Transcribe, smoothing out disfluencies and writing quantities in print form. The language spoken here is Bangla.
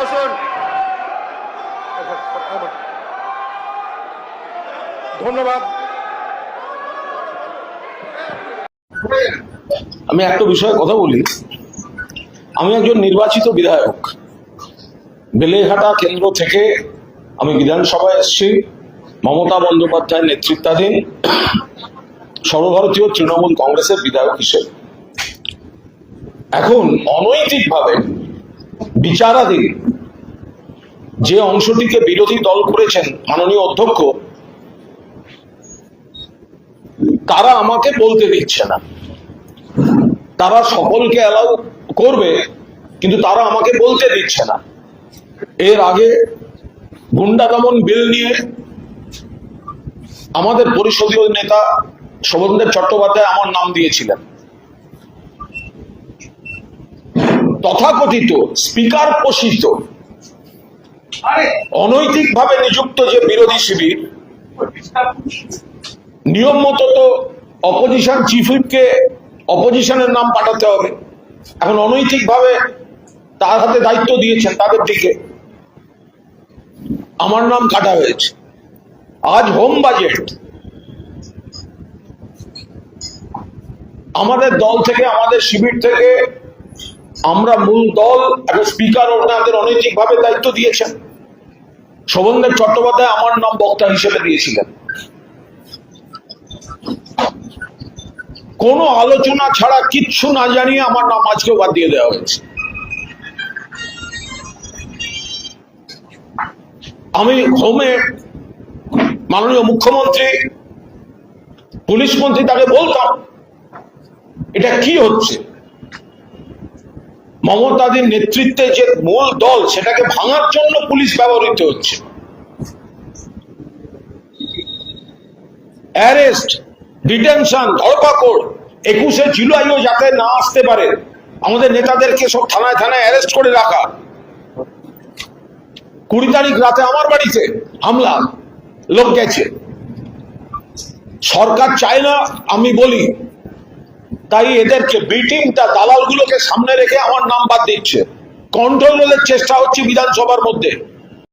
বসুন। ধন্যবাদ। আমি একটা বিষয়ে কথা বলি। আমি একজন নির্বাচিত বিধায়ক। বেলেঘাটা কেন্দ্র থেকে আমি বিধানসভায় এসেছি মমতা বন্দ্যোপাধ্যায়ের নেতৃত্বাধীন সর্বভারতীয় তৃণমূল কংগ্রেসের বিধায়ক হিসেবে। এখন অনৈতিকভাবে বিচারাধীন যে অংশটিকে বিরোধী দল করেছেন মাননীয় অধ্যক্ষ, তারা আমাকে বলতে দিচ্ছে না। তারা সকলকে অ্যালাউ করবে, কিন্তু তারা আমাকে বলতে দিচ্ছে না। এর আগে গুন্ডা দমন বিল নিয়ে আমাদের পরিষদীয় নেতা শোভনদেব চট্টোপাধ্যায় আমার নাম দিয়েছিলেন। তথাকথিত স্পিকার পোষিত অনৈতিকভাবে নিযুক্ত যে বিরোধী শিবির, নিয়ম মতো তো অপোজিশন চিফ হুইপকে অপোজিশনের নাম পাঠাতে হবে। এখন অনৈতিকভাবে তার হাতে দায়িত্ব দিয়েছেন, তাদের দিকে আমার নাম কাটা হয়েছে। আজ হোম বাজেট আমাদের দল থেকে, আমাদের শিবির থেকে, আমরা মূল দল একটা স্পিকার ওনাদের অনৈতিকভাবে দায়িত্ব দিয়েছেন। শোভনদেব চট্টোপাধ্যায় আমার নাম বক্তা হিসেবে দিয়েছিলেন। কোনো আলোচনা ছাড়া, কিচ্ছু না জানিয়ে আমার নাম আজকেও বাদ দিয়ে দেওয়া হয়েছে। আমি হোমে মাননীয় মুখ্যমন্ত্রী, পুলিশ মন্ত্রী তাকে বলতাম এটা কি হচ্ছে। মমতাদির নেতৃত্বে যে মূল দল, সেটাকে ভাঙার জন্য পুলিশ ব্যবহৃত হচ্ছে। অ্যারেস্ট, ডিটেনশন, ধরপাকড়, 21শে জুলাইও যাতে না আসতে পারে আমাদের নেতাদেরকে সব থানায় থানায় অ্যারেস্ট করে রাখা। 20 তারিখ রাতে আমার বাড়িতে হামলা, লোক গেছে। সরকার চায় না আমি বলি, তাই এদেরকে বিটিংটা, দালালগুলোকে সামনে রেখে আমার নাম বাদ দিচ্ছে। কন্ট্রোল চেষ্টা হচ্ছে বিধানসভার মধ্যে।